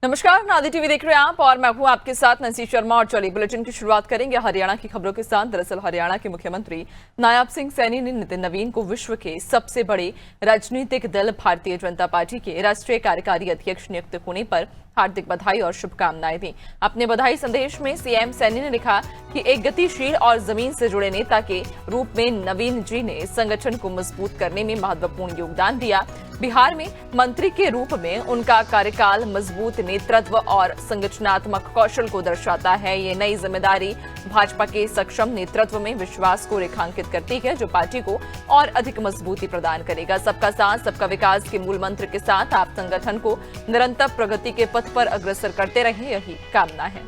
नमस्कार, नादी टीवी देख रहे हैं आप और मैं हूं आपके साथ नंसी शर्मा। और चलिए बुलेटिन की शुरुआत करेंगे हरियाणा की खबरों के साथ। दरअसल हरियाणा के मुख्यमंत्री नायब सिंह सैनी ने नितिन नवीन को विश्व के सबसे बड़े राजनीतिक दल भारतीय जनता पार्टी के राष्ट्रीय कार्यकारी अध्यक्ष नियुक्त होने पर हार्दिक बधाई और शुभकामनाएं दी। अपने बधाई संदेश में सीएम सैनी ने लिखा कि एक गतिशील और जमीन से जुड़े नेता के रूप में नवीन जी ने संगठन को मजबूत करने में महत्वपूर्ण योगदान दिया। बिहार में मंत्री के रूप में उनका कार्यकाल मजबूत नेतृत्व और संगठनात्मक कौशल को दर्शाता है। ये नई जिम्मेदारी भाजपा के सक्षम नेतृत्व में विश्वास को रेखांकित करती है, जो पार्टी को और अधिक मजबूती प्रदान करेगा। सबका साथ सबका विकास के मूल मंत्र के साथ आप संगठन को निरंतर प्रगति के पथ पर अग्रसर करते रहे, यही कामना है।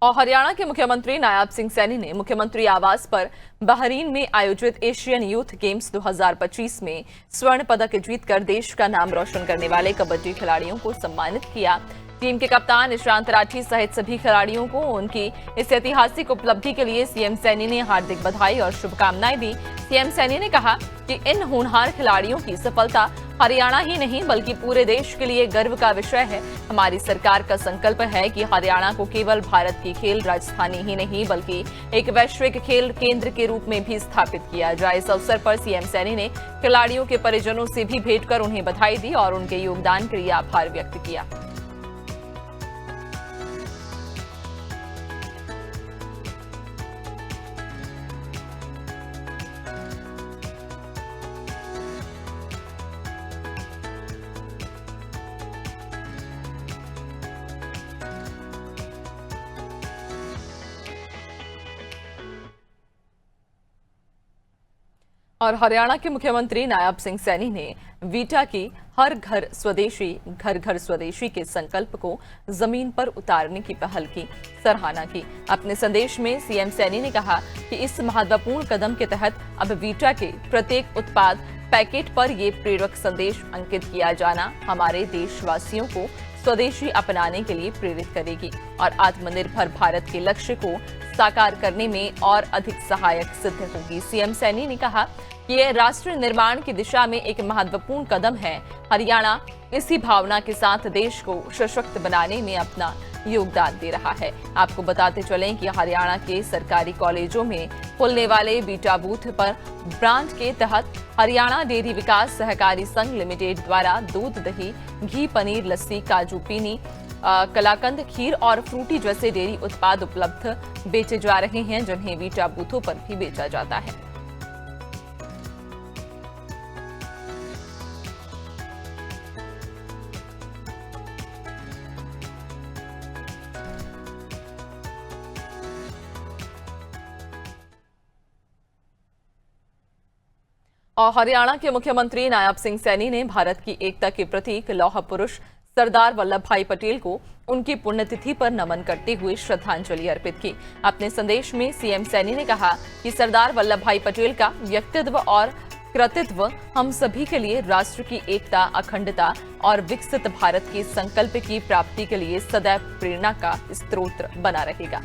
और हरियाणा के मुख्यमंत्री नायब सिंह सैनी ने मुख्यमंत्री आवास पर बहरीन में आयोजित एशियन यूथ गेम्स 2025 में स्वर्ण पदक जीतकर देश का नाम रोशन करने वाले कबड्डी खिलाड़ियों को सम्मानित किया। टीम के कप्तान निशांत राठी सहित सभी खिलाड़ियों को उनकी इस ऐतिहासिक उपलब्धि के लिए सीएम सैनी ने हार्दिक बधाई और शुभकामनाएं दी। सीएम सैनी ने कहा कि इन होनहार खिलाड़ियों की सफलता हरियाणा ही नहीं बल्कि पूरे देश के लिए गर्व का विषय है। हमारी सरकार का संकल्प है कि हरियाणा को केवल भारत की खेल राजधानी ही नहीं बल्कि एक वैश्विक खेल केंद्र के रूप में भी स्थापित किया जाए। इस अवसर पर सीएम सैनी ने खिलाड़ियों के परिजनों से भी भेंट कर उन्हें बधाई दी और उनके योगदान के लिए आभार व्यक्त किया। और हरियाणा के मुख्यमंत्री नायब सिंह सैनी ने वीटा की हर घर स्वदेशी घर घर स्वदेशी के संकल्प को जमीन पर उतारने की पहल की सराहना की। अपने संदेश में सीएम सैनी ने कहा कि इस महत्वपूर्ण कदम के तहत अब वीटा के प्रत्येक उत्पाद पैकेट पर ये प्रेरक संदेश अंकित किया जाना हमारे देशवासियों को स्वदेशी अपनाने के लिए प्रेरित करेगी और आत्मनिर्भर भारत के लक्ष्य को साकार करने में और अधिक सहायक सिद्ध होगी। सीएम सैनी ने कहा कि यह राष्ट्र निर्माण की दिशा में एक महत्वपूर्ण कदम है। हरियाणा इसी भावना के साथ देश को सशक्त बनाने में अपना योगदान दे रहा है। आपको बताते चलें कि हरियाणा के सरकारी कॉलेजों में खुलने वाले बीटा बूथ पर ब्रांच के तहत हरियाणा डेयरी विकास सहकारी संघ लिमिटेड द्वारा दूध, दही, घी, पनीर, लस्सी, काजू पीनी, कलाकंद, खीर और फ्रूटी जैसे डेयरी उत्पाद उपलब्ध बेचे जा रहे हैं, जिन्हें बीटा बूथों पर भी बेचा जाता है। और हरियाणा के मुख्यमंत्री नायब सिंह सैनी ने भारत की एकता के प्रतीक लौह पुरुष सरदार वल्लभ भाई पटेल को उनकी पुण्यतिथि पर नमन करते हुए श्रद्धांजलि अर्पित की। अपने संदेश में सीएम सैनी ने कहा कि सरदार वल्लभ भाई पटेल का व्यक्तित्व और कृतित्व हम सभी के लिए राष्ट्र की एकता, अखंडता और विकसित भारत के संकल्प की प्राप्ति के लिए सदैव प्रेरणा का स्रोत बना रहेगा।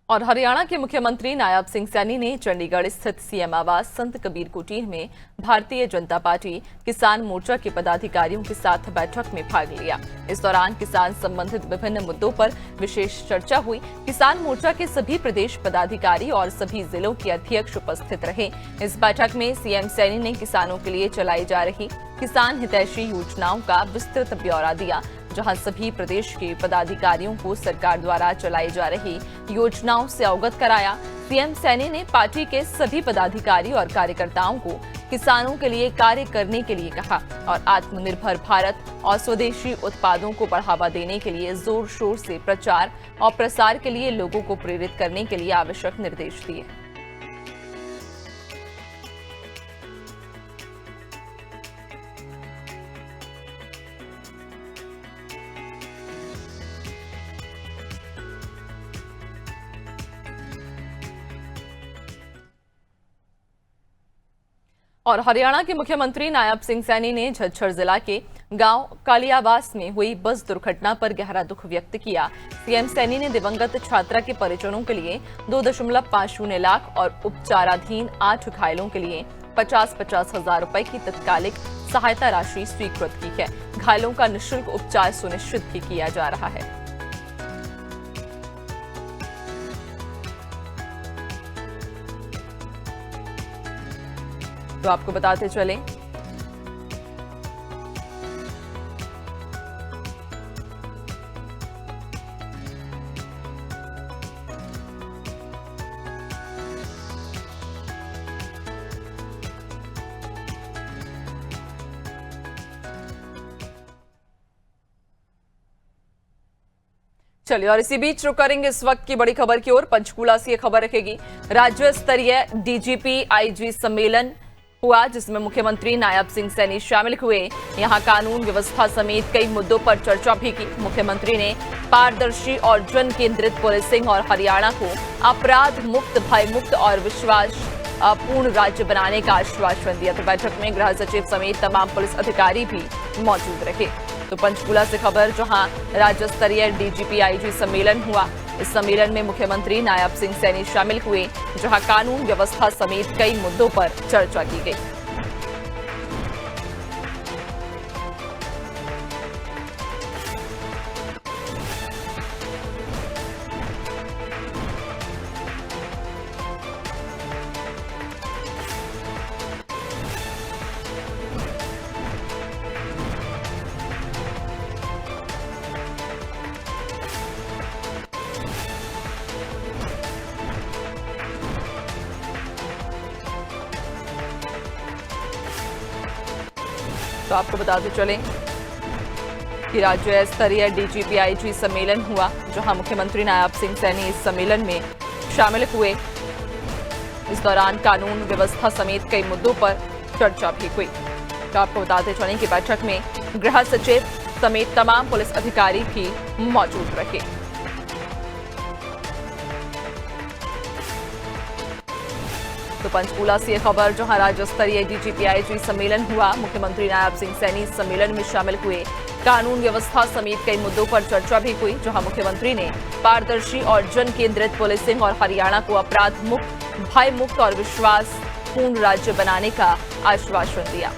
और हरियाणा के मुख्यमंत्री नायब सिंह सैनी ने चंडीगढ़ स्थित सीएम आवास संत कबीर कुटीर में भारतीय जनता पार्टी किसान मोर्चा के पदाधिकारियों के साथ बैठक में भाग लिया। इस दौरान किसान संबंधित विभिन्न मुद्दों पर विशेष चर्चा हुई। किसान मोर्चा के सभी प्रदेश पदाधिकारी और सभी जिलों के अध्यक्ष उपस्थित रहे। इस बैठक में सीएम सैनी ने किसानों के लिए चलाई जा रही किसान हितैषी योजनाओं का विस्तृत ब्यौरा दिया, जहां सभी प्रदेश के पदाधिकारियों को सरकार द्वारा चलाई जा रही योजनाओं से अवगत कराया। सीएम सैनी ने पार्टी के सभी पदाधिकारी और कार्यकर्ताओं को किसानों के लिए कार्य करने के लिए कहा और आत्मनिर्भर भारत और स्वदेशी उत्पादों को बढ़ावा देने के लिए जोर शोर से प्रचार और प्रसार के लिए लोगों को प्रेरित करने के लिए आवश्यक निर्देश दिए। और हरियाणा के मुख्यमंत्री नायब सिंह सैनी ने झज्जर जिला के गांव कालियावास में हुई बस दुर्घटना पर गहरा दुख व्यक्त किया। सीएम सैनी ने दिवंगत छात्रा के परिजनों के लिए 2.50 लाख और उपचाराधीन 8 घायलों के लिए 50-50 हजार रुपए की तत्कालिक सहायता राशि स्वीकृत की है। घायलों का निःशुल्क उपचार सुनिश्चित भी किया जा रहा है। तो आपको बताते चलें चलिए और इसी बीच रुक करेंगे इस वक्त की बड़ी खबर की ओर। पंचकूला से ये खबर रखेगी। राज्य स्तरीय डीजीपी आईजी सम्मेलन हुआ जिसमें मुख्यमंत्री नायब सिंह सैनी शामिल हुए। यहां कानून व्यवस्था समेत कई मुद्दों पर चर्चा भी की। मुख्यमंत्री ने पारदर्शी और जन केंद्रित पुलिसिंग और हरियाणा को अपराध मुक्त, भय मुक्त और विश्वास पूर्ण राज्य बनाने का आश्वासन दिया। तो बैठक में गृह सचिव समेत तमाम पुलिस अधिकारी भी मौजूद रहे। तो पंचकूला से खबर, जहां राज्य स्तरीय डीजीपी आईजी सम्मेलन हुआ। इस सम्मेलन में मुख्यमंत्री नायब सिंह सैनी शामिल हुए, जहां कानून व्यवस्था समेत कई मुद्दों पर चर्चा की गई। तो आपको बताते चलें कि राज्य स्तरीय डीजीपी आईजी सम्मेलन हुआ, जहां मुख्यमंत्री नायब सिंह सैनी इस सम्मेलन में शामिल हुए। इस दौरान कानून व्यवस्था समेत कई मुद्दों पर चर्चा भी हुई। तो आपको बताते चलें कि बैठक में गृह सचिव समेत तमाम पुलिस अधिकारी भी मौजूद रहे। तो पंचकूला से यह खबर, जहां राज्य स्तरीय डीजीपी आईजी सम्मेलन हुआ। मुख्यमंत्री नायब सिंह सैनी इस सम्मेलन में शामिल हुए। कानून व्यवस्था समेत कई मुद्दों पर चर्चा भी हुई, जहां मुख्यमंत्री ने पारदर्शी और जन केंद्रित पुलिसिंग और हरियाणा को अपराध मुक्त, भय मुक्त और विश्वास पूर्ण राज्य बनाने का आश्वासन दिया।